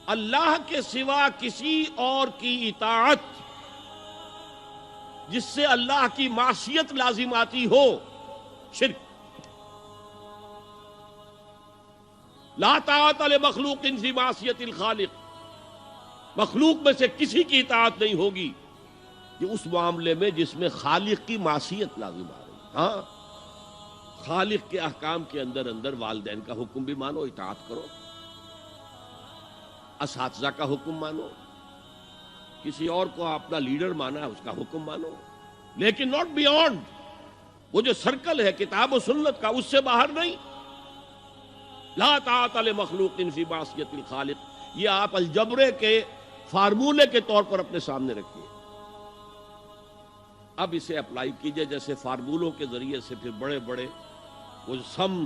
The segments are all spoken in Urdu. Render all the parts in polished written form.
اللہ کے سوا کسی اور کی اطاعت جس سے اللہ کی معصیت لازم آتی ہو، شرک۔ لا طاعت لمخلوق فی معصیت الخالق، مخلوق میں سے کسی کی اطاعت نہیں ہوگی کہ اس معاملے میں جس میں خالق کی معصیت لازم آ رہی۔ ہاں، خالق کے احکام کے اندر والدین کا حکم بھی مانو، اطاعت کرو، اساتذہ کا حکم مانو، کسی اور کو اپنا لیڈر مانا ہے اس کا حکم مانو، لیکن ناٹ بیونڈ وہ جو سرکل ہے کتاب و سنت کا، اس سے باہر نہیں۔ لا طاعت لمخلوق فی معصیت الخالق، یہ آپ الجبرے کے فارمولے کے طور پر اپنے سامنے رکھیے۔ اب اسے اپلائی کیجئے، جیسے فارمولوں کے ذریعے سے پھر بڑے بڑے وہ سم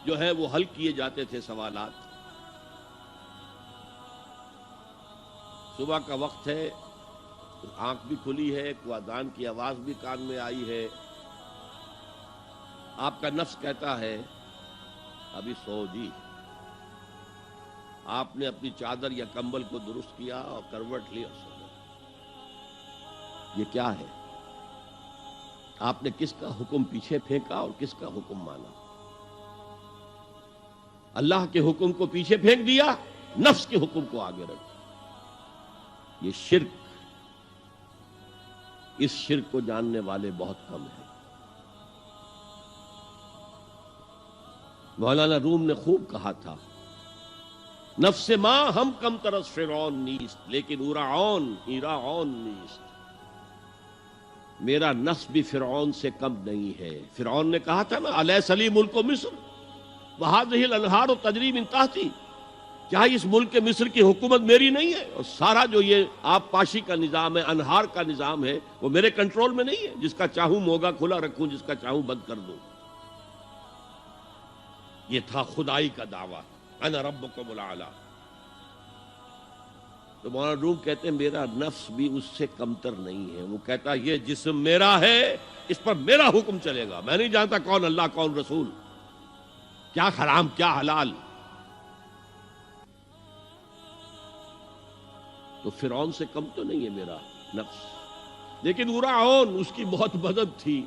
جو ہے وہ حل کیے جاتے تھے سوالات۔ صبح کا وقت ہے، آنکھ بھی کھلی ہے، کوئی اذان کی آواز بھی کان میں آئی ہے، آپ کا نفس کہتا ہے ابھی سو جی۔ آپ نے اپنی چادر یا کمبل کو درست کیا اور کروٹ لی اور سو گئے۔ یہ کیا ہے؟ آپ نے کس کا حکم پیچھے پھینکا اور کس کا حکم مانا؟ اللہ کے حکم کو پیچھے پھینک دیا، نفس کے حکم کو آگے رکھ۔ یہ شرک، اس شرک کو جاننے والے بہت کم ہیں۔ مولانا روم نے خوب کہا تھا، نفس ماں ہم کم ترس فرعون نیست لیکن اورعون ایراعون نیست۔ میرا نفس بھی فرعون سے کم نہیں ہے۔ فرعون نے کہا تھا نا الیس لی ملک مصر وہذہ الانہار تجری من تحتی، کیا اس ملک مصر کی حکومت میری نہیں ہے؟ اور سارا جو یہ آب پاشی کا نظام ہے، انہار کا نظام ہے، وہ میرے کنٹرول میں نہیں ہے؟ جس کا چاہوں موگا کھلا رکھوں، جس کا چاہوں بند کر دوں۔ یہ تھا خدائی کا دعویٰ، انا ربکم الاعلی۔ تو مولانا روم کہتے ہیں میرا نفس بھی اس سے کمتر نہیں ہے۔ وہ کہتا یہ جسم میرا ہے، اس پر میرا حکم چلے گا، میں نہیں جانتا کون اللہ کون رسول، کیا حرام کیا حلال۔ تو فرعون سے کم تو نہیں ہے میرا نفس، لیکن اورعون اس کی بہت مدد تھی،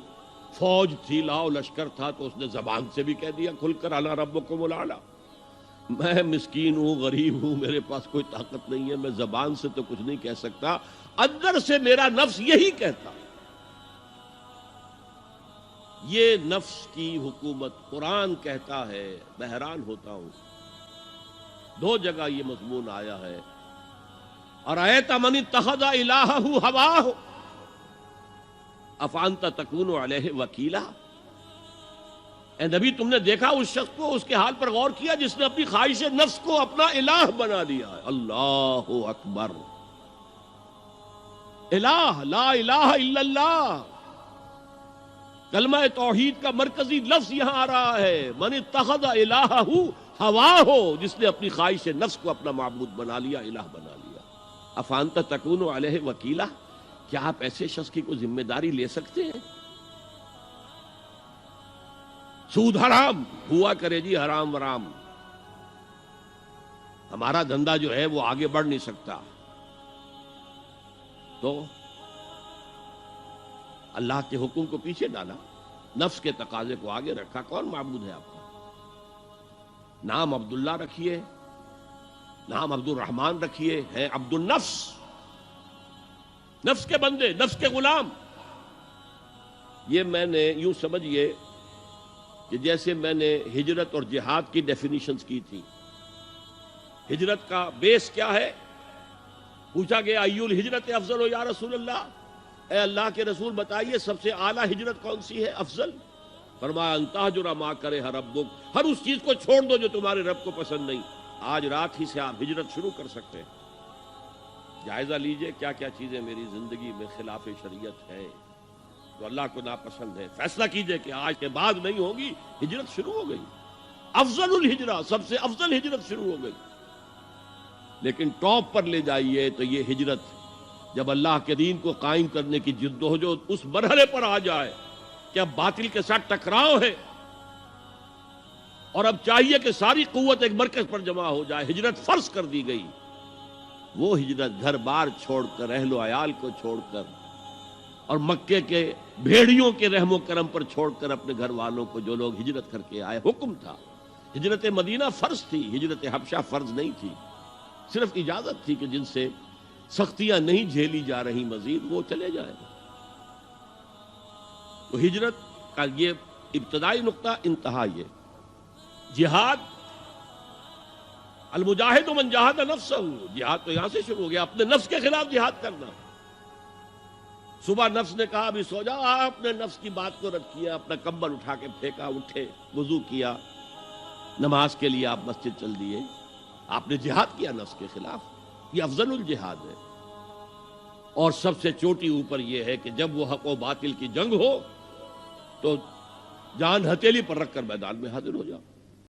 فوج تھی، لاؤ لشکر تھا، تو اس نے زبان سے بھی کہہ دیا کھل کر انا ربکم الاعلی۔ میں مسکین ہوں، غریب ہوں، میرے پاس کوئی طاقت نہیں ہے، میں زبان سے تو کچھ نہیں کہہ سکتا، اندر سے میرا نفس یہی کہتا۔ یہ نفس کی حکومت قرآن کہتا ہے، میں حیران ہوتا ہوں، دو جگہ یہ مضمون آیا ہے، ارأیت من اتخذ الہہ ہواہ افانت تکون علیہ وکیلا۔ اے نبی تم نے دیکھا اس شخص کو، اس کے حال پر غور کیا جس نے اپنی خواہش نفس کو اپنا الہ بنا لیا ہے۔ اللہ اکبر، الہ لا الہ الا اللہ، کلمہ توحید کا مرکزی لفظ یہاں آ رہا ہے، من اتخذ الہہ ہواہ، جس نے اپنی خواہش نفس کو اپنا معبود بنا لیا، الہ بنا لیا۔ افانت تکون علیہ وکیلا، کیا آپ ایسے شخص کی کوئی ذمہ داری لے سکتے ہیں؟ سود حرام ہوا کرے جی، حرام ورام، ہمارا دھندا جو ہے وہ آگے بڑھ نہیں سکتا، تو اللہ کے حکم کو پیچھے ڈالا، نفس کے تقاضے کو آگے رکھا۔ کون معبود ہے آپ کا؟ نام عبداللہ رکھیے، نام عبد الرحمن رکھیے، ہے عبد النفس، نفس کے بندے، نفس کے غلام۔ یہ میں نے یوں سمجھئے کہ جیسے میں نے ہجرت اور جہاد کی ڈیفینیشنز کی تھی۔ ہجرت کا بیس کیا ہے؟ پوچھا گیا ایو الہجرت افضل یا رسول اللہ، اے اللہ کے رسول بتائیے سب سے اعلیٰ ہجرت کون سی ہے، افضل؟ فرمایا ان تہجر ما کرہ ربک، ہر اس چیز کو چھوڑ دو جو تمہارے رب کو پسند نہیں۔ آج رات ہی سے آپ ہجرت شروع کر سکتے ہیں۔ جائزہ لیجئے کیا کیا چیزیں میری زندگی میں خلاف شریعت ہے، تو اللہ کو ناپسند ہے، فیصلہ کیجئے کہ آج کے بعد نہیں ہوگی، ہجرت شروع ہو گئی، افضل الہجرہ، سب سے افضل ہجرت شروع ہو گئی۔ لیکن ٹاپ پر لے جائیے تو یہ ہجرت جب اللہ کے دین کو قائم کرنے کی جدوجہد اس مرحلے پر آ جائے کہ اب باطل کے ساتھ ٹکراؤ ہے اور اب چاہیے کہ ساری قوت ایک مرکز پر جمع ہو جائے، ہجرت فرض کر دی گئی، وہ ہجرت گھر بار چھوڑ کر، اہل و عیال کو چھوڑ کر، اور مکے کے بھیڑیوں کے رحم و کرم پر چھوڑ کر اپنے گھر والوں کو جو لوگ ہجرت کر کے آئے، حکم تھا۔ ہجرت مدینہ فرض تھی، ہجرت حبشہ فرض نہیں تھی، صرف اجازت تھی کہ جن سے سختیاں نہیں جھیلی جا رہی مزید وہ چلے جائیں۔ تو ہجرت کا یہ ابتدائی نقطہ، انتہا یہ جہاد، المجاہد من جاہد نفسہ، جہاد تو یہاں سے شروع ہو گیا، اپنے نفس کے خلاف جہاد کرنا۔ صبح نفس نے کہا ابھی سو جاؤ، آپ نے نفس کی بات کو رد کیا، اپنا کمبل اٹھا کے پھینکا، اٹھے، وضو کیا، نماز کے لیے آپ مسجد چل دیے، آپ نے جہاد کیا نفس کے خلاف۔ یہ افضل الجہاد ہے، اور سب سے چوٹی اوپر یہ ہے کہ جب وہ حق و باطل کی جنگ ہو تو جان ہتھیلی پر رکھ کر میدان میں حاضر ہو جاؤ۔